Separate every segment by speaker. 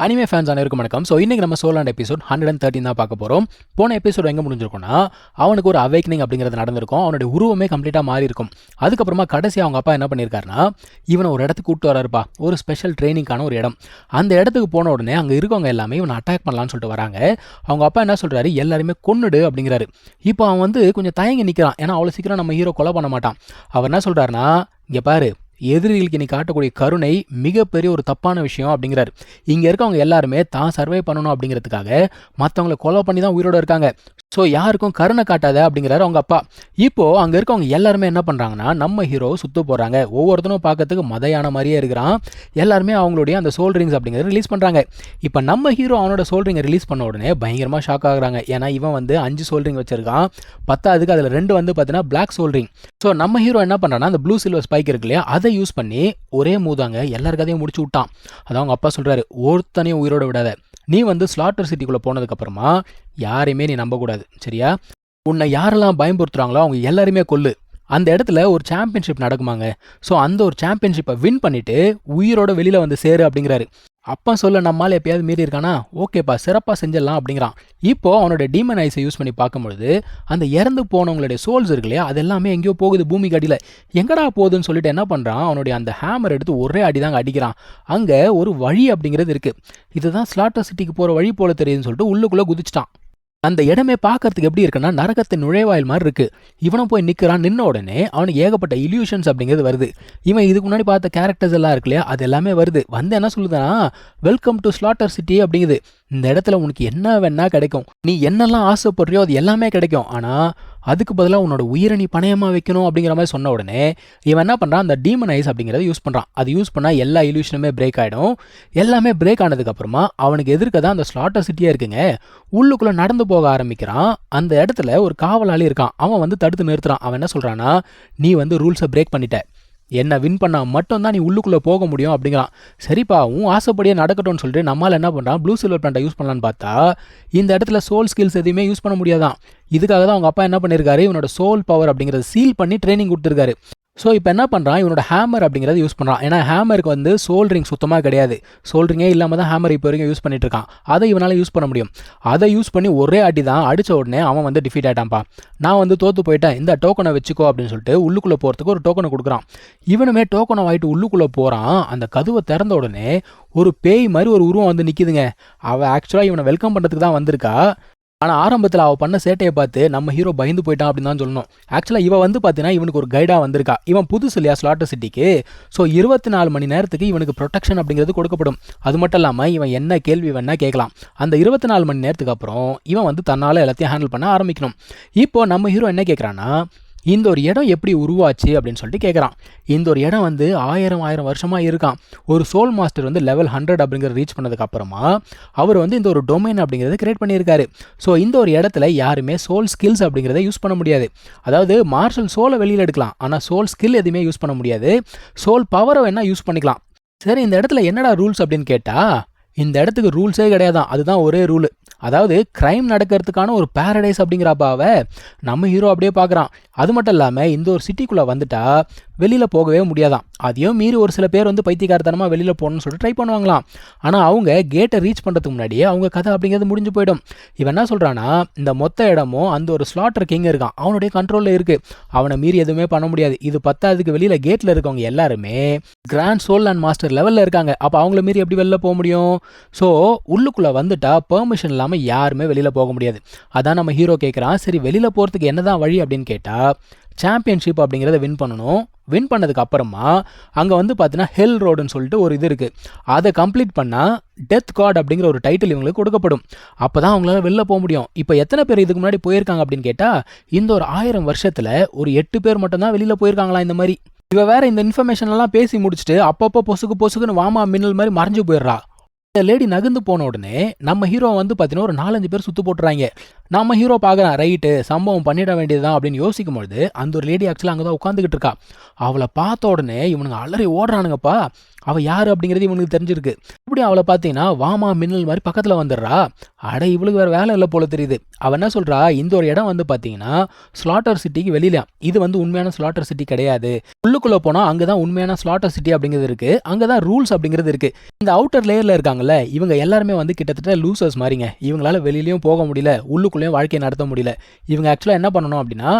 Speaker 1: Anime fans அனைவருக்கும் வணக்கம். So இன்றைக்கி நம்ம சோலாண்ட் எபிசோட் 113 தான் பார்க்க போகிறோம். போன எபிசோட் எங்கே முடிஞ்சிருக்கும்னா, அவனுக்கு ஒரு அவேக்னிங் அப்படிங்கிறது நடந்திருக்கும். அவனுடைய உருவமே கம்ப்ளீட்டாக மாறி இருக்கும். அதுக்கப்புறமா கடைசி அவங்க அப்பா என்ன பண்ணியிருக்காருன்னா, இவனை ஒரு இடத்துக்கு கூப்பிட்டு வராருப்பா, ஒரு ஸ்பெஷல் ட்ரைனிங்கான ஒரு இடம். அந்த இடத்துக்கு போன உடனே அங்கே இருக்கவங்க எல்லாமே இவனை அட்டாக் பண்ணலான்னு சொல்லிட்டு வராங்க. அவங்க அப்பா என்ன சொல்கிறாரு, எல்லாருமே கொன்னுடு அப்படிங்கிறாரு. இப்போ அவன் வந்து கொஞ்சம் தயங்கி நிற்கிறான். ஏன்னா அவ்வளோ சீக்கிரம் நம்ம ஹீரோ கொலை பண்ண மாட்டான். அவர் என்ன சொல்கிறாருன்னா, இங்கே பாரு, எதிரிகளுக்கு நீ காட்டக்கூடிய கருணை மிகப்பெரிய ஒரு தப்பான விஷயம் அப்படிங்கிறாரு. இங்கே இருக்கவங்க எல்லாருமே தான் சர்வை பண்ணணும் அப்படிங்கிறதுக்காக மற்றவங்களை கொலை பண்ணி தான் உயிரோடு இருக்காங்க. ஸோ யாருக்கும் கருணை காட்டாத அப்படிங்கிறாரு அவங்க அப்பா. இப்போது அங்கே இருக்கவங்க எல்லாருமே என்ன பண்ணுறாங்கன்னா, நம்ம ஹீரோவை சுற்ற போகிறாங்க. ஒவ்வொருத்தனும் பார்க்கறதுக்கு மதையான மாதிரியே இருக்கிறான். எல்லாருமே அவங்களுடைய அந்த சோல் ரிங்ஸ் அப்படிங்கிறத ரிலீஸ் பண்ணுறாங்க. இப்போ நம்ம ஹீரோ அவனோட சோல் ரிங்கை ரிலீஸ் பண்ண உடனே பயங்கரமாக ஷாக் ஆகுறாங்க. ஏன்னா இவன் வந்து 5 சோல் ரிங் வச்சிருக்கான். 10க்கு அதில் 2 வந்து பார்த்தீங்கன்னா பிளாக் சோல் ரிங். ஸோ நம்ம ஹீரோ என்ன பண்ணுறான்னா, அந்த ப்ளூ சில்வர் ஸ்பைக் இருக்கு இல்லையா, அதை யூஸ் பண்ணி ஒரே மூதாங்க எல்லார் கதையும் முடிச்சு விட்டான். அதான் அவங்க அப்பா சொல்கிறாரு, ஒருத்தனையும் உயிரோட விடாத. நீ வந்து ஸ்லாட்டர் சிட்டிக்குள்ளே போனதுக்கப்புறமா யாரையுமே நீ நம்பக்கூடாது, சரியா? உன்னை யாரெல்லாம் பயன்படுத்துகிறாங்களோ அவங்க எல்லாருமே கொல்லு. அந்த இடத்துல ஒரு சாம்பியன்ஷிப் நடக்குமாங்க. ஸோ அந்த ஒரு சாம்பியன்ஷிப்பை வின் பண்ணிவிட்டு உயிரோட வெளியில் வந்து சேரு அப்படிங்கிறாரு. அப்பா சொல்ல நம்மால் எப்பயாவது மீறி இருக்கானா, ஓகேப்பா சிறப்பாக செஞ்சிடலாம் அப்படிங்கிறான். இப்போது அவனோட டீமன் ஐஸை யூஸ் பண்ணி பார்க்கும்பொழுது அந்த இறந்து போனவங்களுடைய சோல்ஸ் இருக்கு இல்லையா, அது எல்லாமே எங்கேயோ போகுது பூமிக்கு அடியில். எங்கடா போகுதுன்னு சொல்லிட்டு என்ன பண்ணுறான், அவனுடைய அந்த ஹேமர் எடுத்து ஒரே அடி தாங்க அடிக்கிறான். அங்கே ஒரு வழி அப்படிங்கிறது இருக்குது. இதுதான் ஸ்லாட்டர் சிட்டிக்கு போகிற வழி போல தெரியுதுன்னு சொல்லிட்டு உள்ளுக்குள்ளே குதிச்சிட்டான். அந்த இடமே பார்க்கறதுக்கு எப்படி இருக்குன்னா, நரகத்தின் நுழைவாயில் மாதிரி இருக்குது. இவனும் போய் நிற்கிறான். நின்ன உடனே அவனுக்கு ஏகப்பட்ட இல்யூஷன்ஸ் அப்படிங்கிறது வருது. இவன் இதுக்கு முன்னாடி பார்த்த கேரக்டர்ஸ் எல்லாம் இருக்கு இல்லையா, அது எல்லாமே வருது. வந்து என்ன சொல்லுதுன்னா, வெல்கம் டு ஸ்லாட்டர் சிட்டி அப்படிங்குது. இந்த இடத்துல உனக்கு என்ன வேணா கிடைக்கும், நீ என்னெல்லாம் ஆசைப்படுறியோ அது எல்லாமே கிடைக்கும். ஆனால் அதுக்கு பதிலாக உன்னோட உயிரை நீ பணயமாக வைக்கணும் அப்படிங்கிற மாதிரி சொன்ன உடனே இவன் என்ன பண்ணுறான், அந்த டீமன் ஐஸ் அப்படிங்கிறத யூஸ் பண்ணுறான். அது யூஸ் பண்ணால் எல்லா இல்யூஷனுமே பிரேக் ஆகிடும். எல்லாமே பிரேக் ஆனதுக்கப்புறமா அவனுக்கு எதிர்க்க தான் அந்த ஸ்லாட்டர் சிட்டியாக இருக்குங்க. உள்ளுக்குள்ளே நடந்து போக ஆரம்பிக்கிறான். அந்த இடத்துல ஒரு காவலாளி இருக்கான். அவன் வந்து தடுத்து நிறுத்துறான். அவன் என்ன சொல்கிறான்னா, நீ வந்து ரூல்ஸை பிரேக் பண்ணிட்ட, என்னை வின் பண்ணால் மட்டும்தான் நீ உள்ளுக்குள்ளே போக முடியும் அப்படிங்கிறான். சரிப்பா, உன் ஆசைப்படியே நடக்கட்டும்னு சொல்லிட்டு நம்மளால் என்ன பண்ணுறான், ப்ளூ சில்வர் பிளான்ட்டை யூஸ் பண்ணலான்னு பார்த்தா இந்த இடத்துல சோல் ஸ்கில்ஸ் எதுவுமே யூஸ் பண்ண முடியாதான். இதுக்காக தான் அவங்க அப்பா என்ன பண்ணியிருக்காரு, இவனோட சோல் பவர் அப்படிங்கிறத சீல் பண்ணி ட்ரைனிங் கொடுத்துருக்காரு. ஸோ இப்போ என்ன பண்ணுறான், இவனோட ஹேமர் அப்படிங்கிறத யூஸ் பண்ணுறான். ஏன்னா ஹேமருக்கு வந்து சோல் ரிங் சுத்தமாக கிடையாது. சோல் ரிங்கே இல்லாமல் தான் ஹேமர் இப்போ வரைக்கும் யூஸ் பண்ணிட்டு இருக்கான். அதை இவனால் யூஸ் பண்ண முடியும். அதை யூஸ் பண்ணி ஒரே அடி தான் அடித்த உடனே அவன் வந்து டிஃபீட் ஆகிட்டான்ப்பா. நான் வந்து தோற்று போயிட்டேன், இந்த டோக்கனை வச்சுக்கோ அப்படின்னு சொல்லிட்டு உள்ளுக்குள்ளே போகிறதுக்கு ஒரு டோக்கனை கொடுக்குறான். இவனுமே டோக்கனை வாங்கிட்டு உள்ளுக்குள்ளே போகிறான். அந்த கதவை திறந்த உடனே ஒரு பேய் மாதிரி ஒரு உருவம் வந்து நிற்கிதுங்க. அவள் ஆக்சுவலாக இவனை வெல்கம் பண்ணுறதுக்கு தான் வந்திருக்கா. ஆனால் ஆரம்பத்தில் அவள் பண்ண சேட்டையை பார்த்து நம்ம ஹீரோ பயந்து போயிட்டான் அப்படின்னு தான் சொல்லணும். ஆக்சுவலாக இவன் வந்து பார்த்தீங்கன்னா இவனுக்கு ஒரு கைடாக வந்திருக்கா. இவன் புதுசு இல்லையா ஸ்லாட்டர் சிட்டிக்கு. ஸோ 24 மணி நேரத்துக்கு இவனுக்கு ப்ரொடெக்ஷன் அப்படிங்கிறது கொடுக்கப்படும். அது மட்டும் இல்லாமல் இவன் என்ன கேள்வி வேணால் கேட்கலாம். அந்த 24 மணி நேரத்துக்கு அப்புறம் இவன் வந்து தன்னால் எல்லாத்தையும் ஹேண்டில் பண்ண ஆரம்பிக்கணும். இப்போது நம்ம ஹீரோ என்ன கேட்குறான்னா, இந்த ஒரு இடம் எப்படி உருவாச்சு அப்படின்னு சொல்லிட்டு கேட்குறான். இந்த ஒரு இடம் வந்து 1000 வருஷமாக இருக்கான். ஒரு சோல் மாஸ்டர் வந்து லெவல் 100 அப்படிங்கிறத ரீச் பண்ணதுக்கப்புறமா அவர் வந்து இந்த ஒரு டொமைன் அப்படிங்கிறத கிரியேட் பண்ணியிருக்காரு. ஸோ இந்த ஒரு இடத்துல யாருமே சோல் ஸ்கில்ஸ் அப்படிங்கிறத யூஸ் பண்ண முடியாது. அதாவது மார்ஷல் சோலை வெளியில் எடுக்கலாம், ஆனால் சோல் ஸ்கில் எதுவுமே யூஸ் பண்ண முடியாது. சோல் பவரை வேணால் யூஸ் பண்ணிக்கலாம். சரி, இந்த இடத்துல என்னடா ரூல்ஸ் அப்படின்னு கேட்டால், இந்த இடத்துக்கு ரூல்ஸே கிடையாதான். அதுதான் ஒரே ரூலு. அதாவது கிரைம் நடக்கிறதுக்கான ஒரு பேரடைஸ் அப்படிங்கிறப்பாவை நம்ம ஹீரோ அப்படியே பார்க்குறான். அது மட்டும் இல்லாமல் இந்த ஒரு சிட்டிக்குள்ளே வந்துட்டா வெளியில் போகவே முடியாதான். அதையும் மீறி ஒரு சில பேர் வந்து பைத்தியக்காரத்தனமாக வெளியில் போகணும்னு சொல்லிட்டு ட்ரை பண்ணுவாங்களாம். ஆனால் அவங்க கேட்டை ரீச் பண்ணுறதுக்கு முன்னாடியே அவங்க கதை அப்படிங்கிறது முடிஞ்சு போயிடும். இவன் என்ன சொல்கிறான்னா, இந்த மொத்த இடமும் அந்த ஒரு ஸ்லாட்டர் கிங் இருக்கான், அவனுடைய கண்ட்ரோலில் இருக்குது. அவனை மீறி எதுவுமே பண்ண முடியாது. இது 10க்கு வெளியில் கேட்டில் இருக்கவங்க எல்லாருமே கிராண்ட் சோல் அண்ட் மாஸ்டர் லெவலில் இருக்காங்க. அப்போ அவங்கள மீறி எப்படி வெளில போக முடியும்? ஸோ உள்ளுக்குள்ளே வந்துட்டா பெர்மிஷன் இல்லாமல் யாருமே வெளியில் போக முடியாது. அதான் நம்ம ஹீரோ கேட்குறான், சரி வெளியில் போகிறதுக்கு என்னதான் வழி அப்படின்னு கேட்டால், சாம்பியன்ஷிப் அப்படிங்கிறத வின் பண்ணணும். வின் பண்ணதுக்கு அப்புறமா அங்கே வந்து பார்த்தீங்கன்னா ஹெல் ரோடுன்னு சொல்லிட்டு ஒரு இது இருக்குது. அதை கம்ப்ளீட் பண்ணால் டெத் காட் அப்படிங்கிற ஒரு டைட்டில் இவங்களுக்கு கொடுக்கப்படும். அப்போ தான் அவங்களால வெளில போக முடியும். இப்போ எத்தனை பேர் இதுக்கு முன்னாடி போயிருக்காங்க அப்படின்னு கேட்டால், இந்த ஒரு 1000 வருஷத்தில் ஒரு 8 பேர் மட்டும்தான் வெளியில் போயிருக்காங்களா இந்த மாதிரி. இவ வேற இந்த இன்ஃபர்மேஷன்லாம் பேசி முடிச்சுட்டு அப்பப்போ பொசுக்குன்னு வாமா மின்னல் மாதிரி மறைஞ்சு போயிடுறா. இந்த லேடி நகர்ந்து போன உடனே நம்ம ஹீரோ வந்து பார்த்தீங்கன்னா ஒரு 4-5 பேர் சுற்று போட்டுறாங்க. நம்ம ஹீரோ பார்க்குறான், ரைட்டு சம்பவம் பண்ணிட வேண்டியதுதான் அப்படின்னு யோசிக்கும்பொழுது அந்த ஒரு லேடி ஆக்சுவலாக அங்கே தான் உட்காந்துக்கிட்டு இருக்கா. அவளை பார்த்த உடனே இவனுங்க அலறி ஓடுறானுங்கப்பா. அவள் யார் அப்படிங்கிறது இவனுக்கு தெரிஞ்சிருக்கு. இப்படி அவளை பார்த்தீங்கன்னா வாமா மின்னல் மாதிரி பக்கத்தில் வந்துடுறா. அட இவளுக்கு வேறு வேலை இல்லை போல தெரியுது. அவள் என்ன சொல்கிறா, இந்த ஒரு இடம் வந்து பார்த்தீங்கன்னா ஸ்லாட்டர் சிட்டிக்கு வெளியில, இது வந்து உண்மையான ஸ்லாட்டர் சிட்டி கிடையாது. உள்ளுக்குள்ளே போனால் அங்கே தான் உண்மையான ஸ்லாட்டர் சிட்டி அப்படிங்கிறது இருக்குது. அங்கே தான் ரூல்ஸ் அப்படிங்கிறது இருக்குது. இந்த அவுட்டர் லேயரில் இருக்காங்கல்ல, இவங்க எல்லாருமே வந்து கிட்டத்தட்ட லூசர்ஸ் மாதிரிங்க. இவங்களால வெளியிலையும் போக முடியல, உள்ளுக்குள்ளேயும் வாழ்க்கையை நடத்த முடியல. இவங்க ஆக்சுவலாக என்ன பண்ணணும் அப்படின்னா,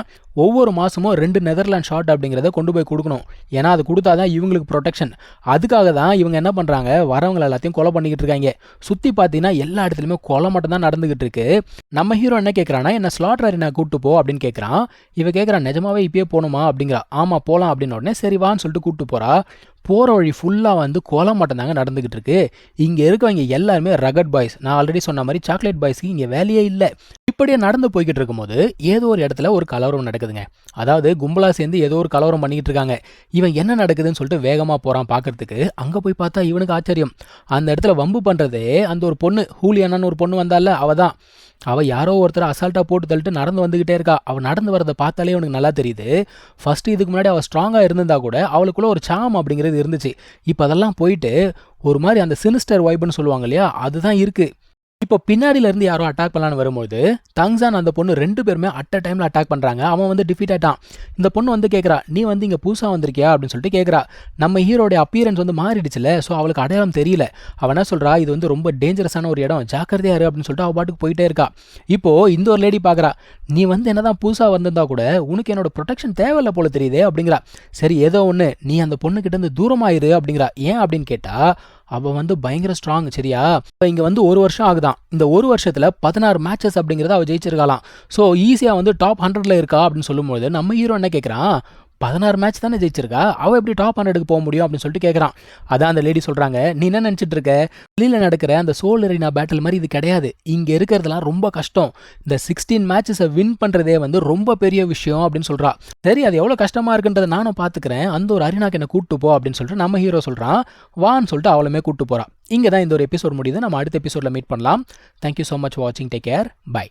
Speaker 1: ஒவ்வொரு மாதமும் 2 நெதர்லாண்ட் ஷாட் அப்படிங்கிறத கொண்டு போய் கொடுக்கணும். ஏன்னா அது கொடுத்தா தான் இவங்களுக்கு ப்ரொடெக்ஷன். அதுக்காக தான் இவங்க என்ன பண்ணுறாங்க, வரவங்களை எல்லாத்தையும் கொலை பண்ணிக்கிட்டு இருக்காங்க. சுற்றி பார்த்தீங்கன்னா எல்லா இடத்துலையுமே கொலை மட்டும் தான் நடந்துகிட்டு இருக்கு. நம்ம ஹீரோ என்ன கேட்குறான்னா, என்ன ஸ்லாட்டர் அரினா கூப்பிட்டு போ அப்படின்னு கேட்குறான். இவ கேட்குறான், நிஜமாவே இப்பயே போகணுமா அப்படிங்கிறா. ஆமாம் போகலாம் அப்படின்னு உடனே சரி வான்னு சொல்லிட்டு கூப்பிட்டு போகிறா. போகிற வழி ஃபுல்லாக வந்து கொலை மட்டும் தாங்க நடந்துக்கிட்டு இருக்கு. இங்கே இருக்கவங்க எல்லாருமே ரகட் பாய்ஸ். நான் ஆல்ரெடி சொன்ன மாதிரி சாக்லேட் பாய்ஸ்க்கு இங்கே வேலையே இல்லை. இப்படியே நடந்து போய்கிட்டு இருக்கும்போது ஏதோ ஒரு இடத்துல ஒரு கலவரம் நடக்குதுங்க. அதாவது கும்பலா சேர்ந்து ஏதோ ஒரு கலவரம் பண்ணிக்கிட்டு இருக்காங்க. இவன் என்ன நடக்குதுன்னு சொல்லிட்டு வேகமாக போகிறான் பார்க்கறதுக்கு. அங்கே போய் பார்த்தா இவனுக்கு ஆச்சரியம். அந்த இடத்துல வம்பு பண்ணுறதே அந்த ஒரு பொண்ணு, ஹூலியானான்னு ஒரு பொண்ணு வந்தால அவள் தான். அவள் யாரோ ஒருத்தர் அசால்ட்டாக போட்டு தள்ளிட்டு நடந்து வந்துக்கிட்டே இருக்கா. அவள் நடந்து வரதை பார்த்தாலே அவனுக்கு நல்லா தெரியுது. ஃபஸ்ட்டு இதுக்கு முன்னாடி அவள் ஸ்ட்ராங்காக இருந்திருந்தா கூட அவளுக்குள்ள ஒரு சாம் அப்படிங்கிறது இருந்துச்சு. இப்போ அதெல்லாம் போயிட்டு ஒரு மாதிரி அந்த சினிஸ்டர் வைப்னு சொல்லுவாங்க இல்லையா, அதுதான் இருக்குது. இப்போ பின்னாடியிலேருந்து யாரோ அட்டாக் பண்ணலான்னு வரும்போது தங்ஸான் அந்த பொண்ணு 2 பேருமே அட் அ டைமில் அட்டாக் பண்ணுறாங்க. அவன் வந்து டிஃபீட் ஆகிட்டான். இந்த பொண்ணு வந்து கேட்குறா, நீ வந்து இங்கே புதுசாக வந்திருக்கியா அப்படின்னு சொல்லிட்டு கேட்குறா. நம்ம ஹீரோடைய அப்பியரன்ஸ் வந்து மாறிடுச்சுல, ஸோ அவளுக்கு அடையாளம் தெரியல. அவன் என்ன சொல்கிறா, இது வந்து ரொம்ப டேஞ்சரஸான ஒரு இடம், ஜாக்கிரதையா இரு அப்படின்னு சொல்லிட்டு அவள் பாட்டுக்கு போயிட்டே இருக்கா. இப்போது இந்த ஒரு லேடி பார்க்குறா, நீ வந்து என்னதான் புதுசாக வந்திருந்தா கூட உனக்கு என்னோட ப்ரொடெக்ஷன் தேவையில்லை போல தெரியுதே அப்படிங்கிறா. சரி ஏதோ ஒன்று, நீ அந்த பொண்ணுக்கிட்டேருந்து தூரமாயிரு அப்படிங்கிறா. ஏன் அப்படின்னு கேட்டால் அவள் வந்து பயங்கர ஸ்ட்ராங். சரியா, இப்போ இங்கே வந்து 1 வருஷம் ஆகுதான். இந்த 1 வருஷத்தில் 16 மேட்சஸ் அப்படிங்கிறத அவள் ஜெயிச்சிருக்கலாம். ஸோ ஈஸியாக வந்து டாப் 100ல் இருக்கா அப்படின்னு சொல்லும்போது நம்ம ஹீரோ என்ன கேட்குறான், 16 மேட்ச் தானே ஜெயிச்சிருக்கா, அவள் எப்படி டாப் 100க்கு போக முடியும் அப்படின்னு சொல்லிட்டு கேட்குறான். அதான் அந்த லேடி சொல்கிறாங்க, நீ என்ன நினச்சிட்டு இருக்க, வெளியில் நடக்கிற அந்த சோல் அரீனா பேட்டில் மாதிரி இது கிடையாது. இங்கே இருக்கிறதுலாம் ரொம்ப கஷ்டம். இந்த 16 மேட்சஸை வின் பண்ணுறதே வந்து ரொம்ப பெரிய விஷயம் அப்படின்னு சொல்கிறா. சரி அது எவ்வளோ கஷ்டமாக இருக்குன்றதை நானும் பார்த்துக்கிறேன், அந்த ஒரு அரீனாக்கு என்ன கூப்பிட்டு போ அப்படின்னு சொல்லிட்டு நம்ம ஹீரோ சொல்கிறான். வான்னு சொல்லிட்டு அவளுமே கூப்பிட்டு போகிறான். இங்கே தான் இந்த ஒரு எபிசோட் முடியுது. நம்ம அடுத்த எபிசோடில் மீட் பண்ணலாம். தேங்க்யூ ஸோ மச் வாட்சிங். Take care. பை.